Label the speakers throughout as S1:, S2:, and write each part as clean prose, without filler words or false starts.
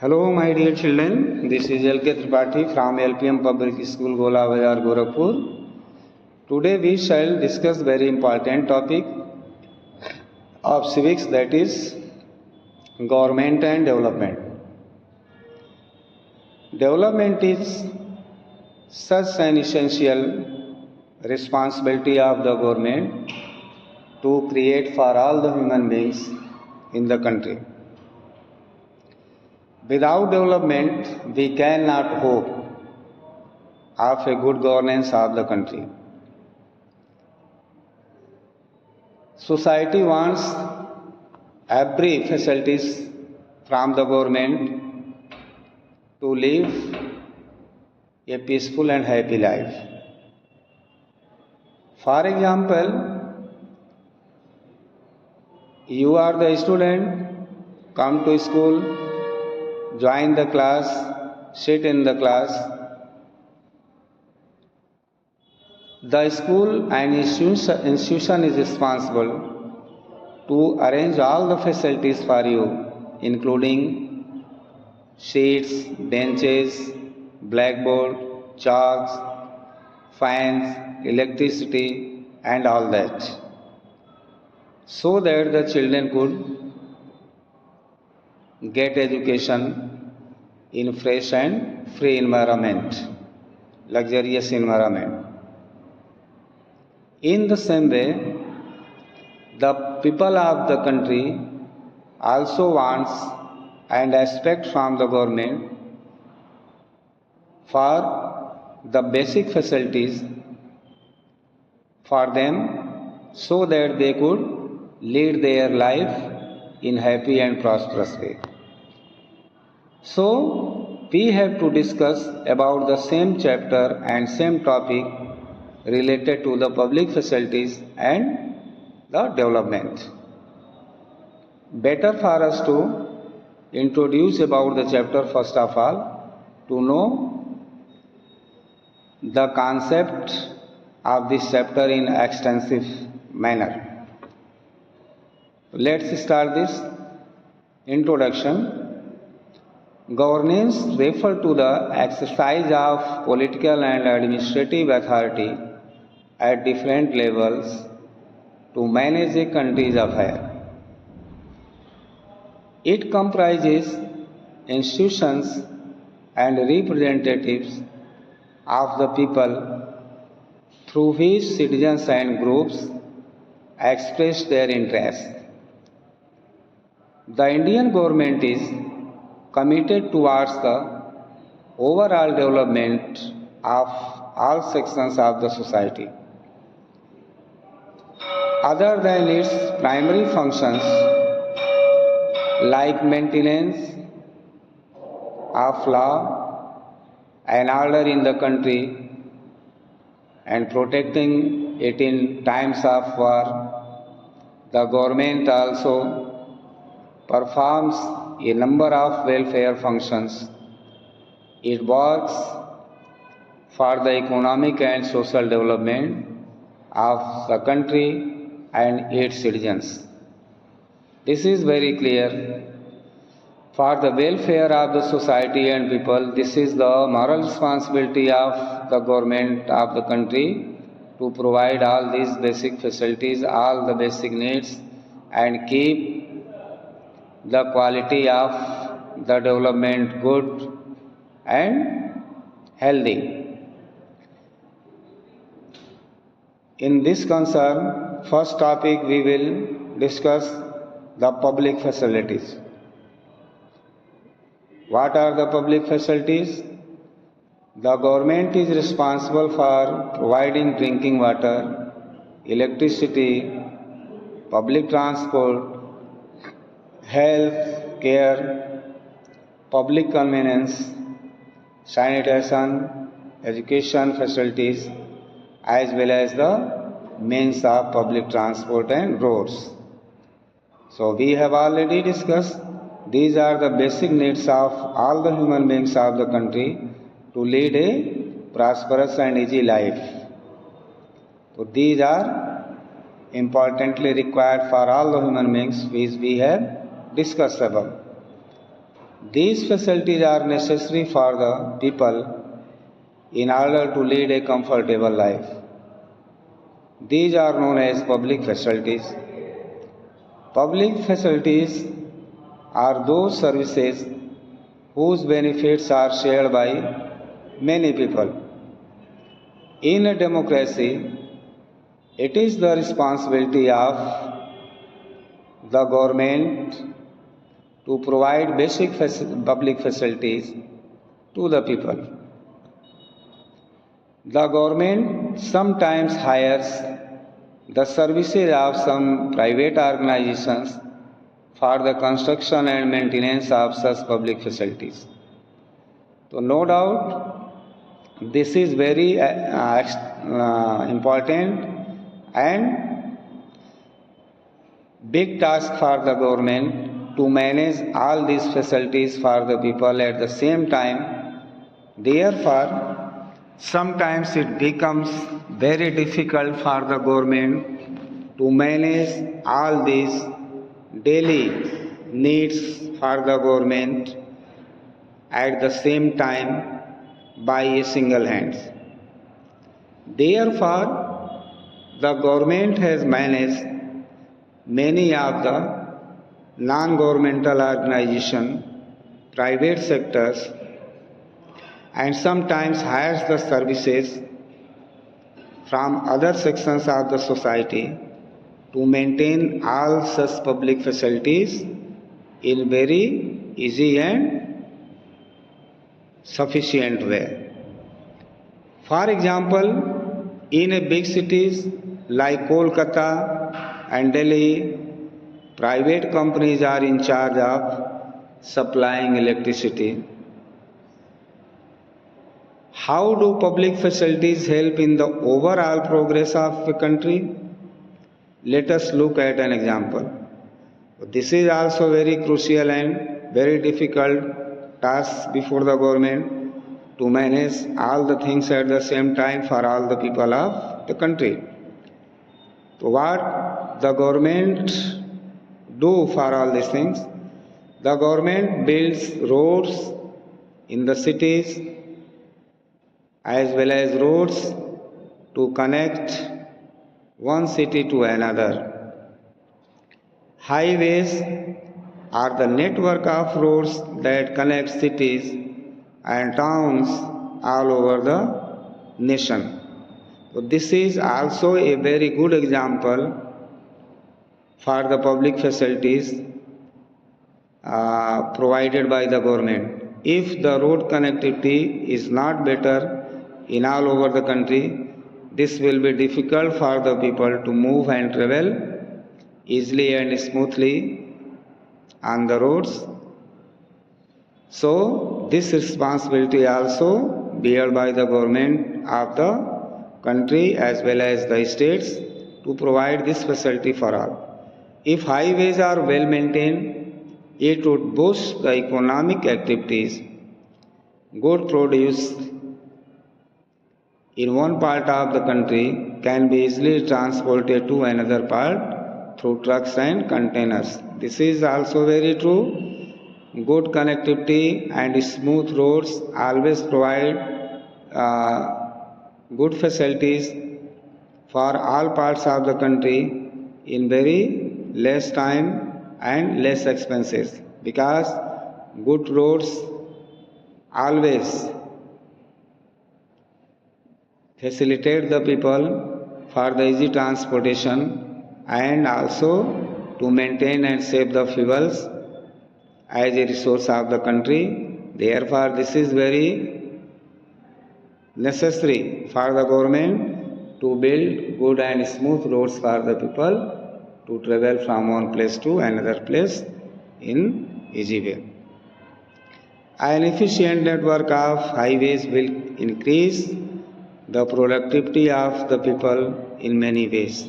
S1: Hello, my dear children. This is L.K. Tripathi from LPM Public School, Gola Bazar, Gorakhpur. Today we shall discuss very important topic of civics, that is government and development. Development is such an essential responsibility of the government to create for all the human beings in the country. Without development, we cannot hope of a good governance of the country. Society wants every facilities from the government to live a peaceful and happy life. For example, you are the student, come to school, join the class, sit in the class. The school and institution is responsible to arrange all the facilities for you, including seats, benches, blackboard, chalks, fans, electricity, and all that, so that the children could get education in fresh and free environment, luxurious environment. In the same way, the people of the country also wants and expect from the government for the basic facilities for them, so that they could lead their life in happy and prosperous way. So, we have to discuss about the same chapter and same topic related to the public facilities and the development. Better for us to introduce about the chapter first of all, to know the concept of this chapter in extensive manner. Let's start this introduction. Governance refers to the exercise of political and administrative authority at different levels to manage a country's affairs. It comprises institutions and representatives of the people through which citizens and groups express their interests. The Indian government is committed towards the overall development of all sections of the society. Other than its primary functions like maintenance of law and order in the country and protecting it in times of war, the government also performs a number of welfare functions. It works for the economic and social development of the country and its citizens. This is very clear. For the welfare of the society and people, this is the moral responsibility of the government of the country to provide all these basic facilities, all the basic needs, and keep the quality of the development good and healthy. In this concern, first topic we will discuss the public facilities. What are the public facilities? The government is responsible for providing drinking water, electricity, public transport, health care, public convenience, sanitation, education facilities, as well as the means of public transport and roads. So we have already discussed these are the basic needs of all the human beings of the country to lead a prosperous and easy life. So these are importantly required for all the human beings which we have discussed above. These facilities are necessary for the people in order to lead a comfortable life. These are known as public facilities. Public facilities are those services whose benefits are shared by many people. In a democracy, it is the responsibility of the government to provide basic public facilities to the people. The government sometimes hires the services of some private organizations for the construction and maintenance of such public facilities. So, no doubt, this is very important and big task for the government to manage all these facilities for the people at the same time. Therefore, sometimes it becomes very difficult for the government to manage all these daily needs for the government at the same time by a single hand. Therefore, the government has managed many of the non-governmental organizations, private sectors, and sometimes hires the services from other sections of the society to maintain all such public facilities in very easy and sufficient way. For example, in a big cities like Kolkata and Delhi, private companies are in charge of supplying electricity. How do public facilities help in the overall progress of a country? Let us look at an example. This is also very crucial and very difficult task before the government to manage all the things at the same time for all the people of the country. So what the government do for all these things? The government builds roads in the cities as well as roads to connect one city to another. Highways are the network of roads that connect cities and towns all over the nation. So this is also a very good example for the public facilities provided by the government. If the road connectivity is not better in all over the country, this will be difficult for the people to move and travel easily and smoothly on the roads. So, this responsibility also bear by the government of the country as well as the states to provide this facility for all. If highways are well maintained, it would boost the economic activities. Good produce in one part of the country can be easily transported to another part through trucks and containers. This is also very true. Good connectivity and smooth roads always provide good facilities for all parts of the country in very less time and less expenses, because good roads always facilitate the people for the easy transportation and also to maintain and save the fuels as a resource of the country. Therefore, this is very necessary for the government to build good and smooth roads for the people to travel from one place to another place in easy way. An efficient network of highways will increase the productivity of the people in many ways.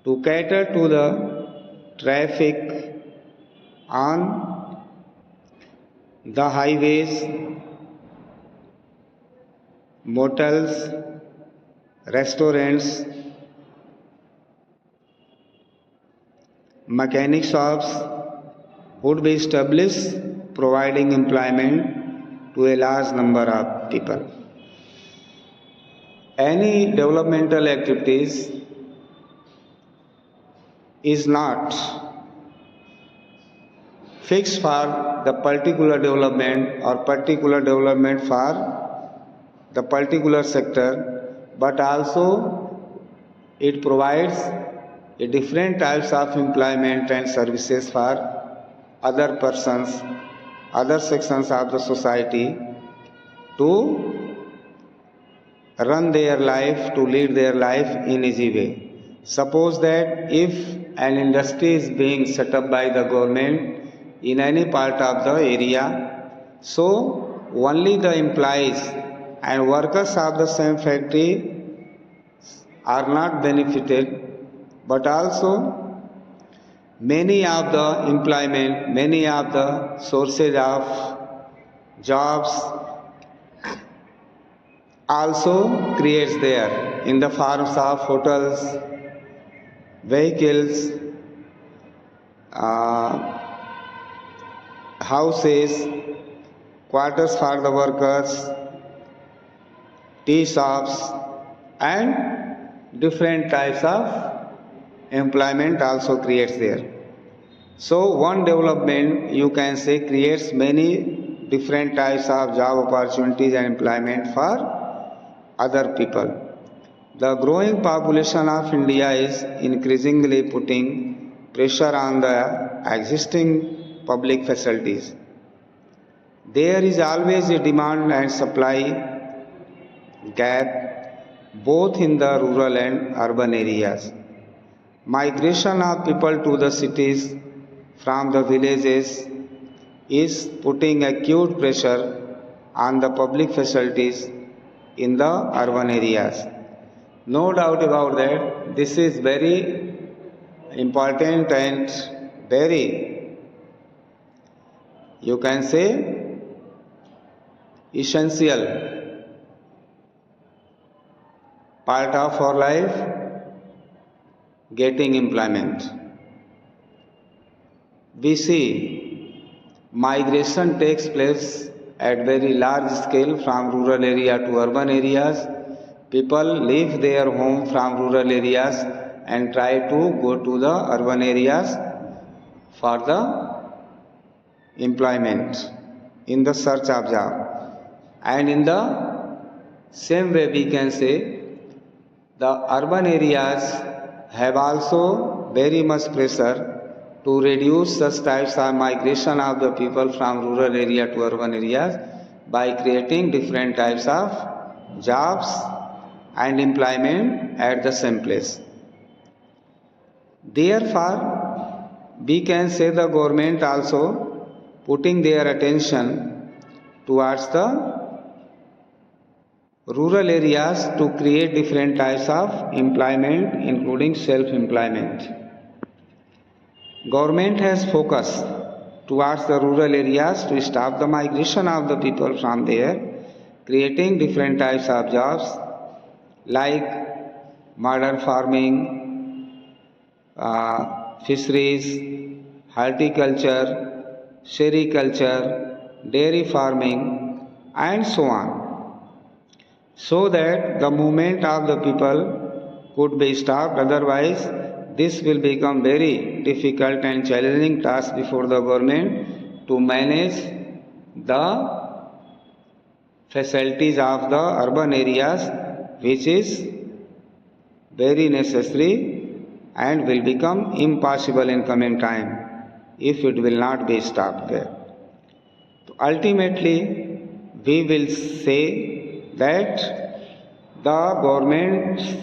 S1: To cater to the traffic on the highways, motels, restaurants, mechanic shops would be established providing employment to a large number of people. Any developmental activities is not fixed for the particular development or particular development for the particular sector, but also it provides a different types of employment and services for other persons, other sections of the society to run their life, to lead their life in easy way. Suppose that if an industry is being set up by the government in any part of the area, so only the employees and workers of the same factory are not benefited, but also many of the employment, many of the sources of jobs also creates there in the forms of hotels, vehicles, houses, quarters for the workers, tea shops, and different types of employment also creates there. So one development, you can say, creates many different types of job opportunities and employment for other people. The growing population of India is increasingly putting pressure on the existing public facilities. There is always a demand and supply gap both in the rural and urban areas. Migration of people to the cities from the villages is putting acute pressure on the public facilities in the urban areas. No doubt about that, this is very important and very, you can say, essential part of our life, getting employment. We see migration takes place at very large scale from rural area to urban areas. People leave their home from rural areas and try to go to the urban areas for the employment in the search of job. And in the same way we can say the urban areas have also very much pressure to reduce such types of migration of the people from rural area to urban areas by creating different types of jobs and employment at the same place. Therefore, we can say the government also putting their attention towards the rural areas to create different types of employment, including self-employment. Government has focused towards the rural areas to stop the migration of the people from there, creating different types of jobs like modern farming, fisheries, horticulture, sericulture, dairy farming, and so on, so that the movement of the people could be stopped. Otherwise, this will become very difficult and challenging task before the government to manage the facilities of the urban areas, which is very necessary and will become impossible in coming time if it will not be stopped there. So ultimately, we will say that the government's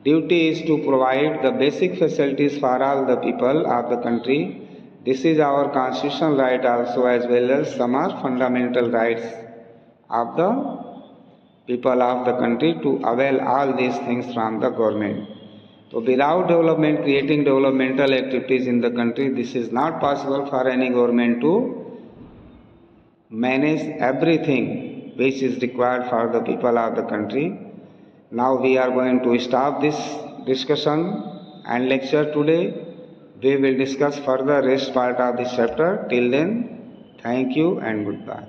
S1: duty is to provide the basic facilities for all the people of the country. This is our constitutional right also, as well as some are fundamental rights of the people of the country to avail all these things from the government. So without development, creating developmental activities in the country, this is not possible for any government to manage everything which is required for the people of the country. Now we are going to stop this discussion and lecture today. We will discuss further rest part of this chapter. Till then, Thank you and goodbye.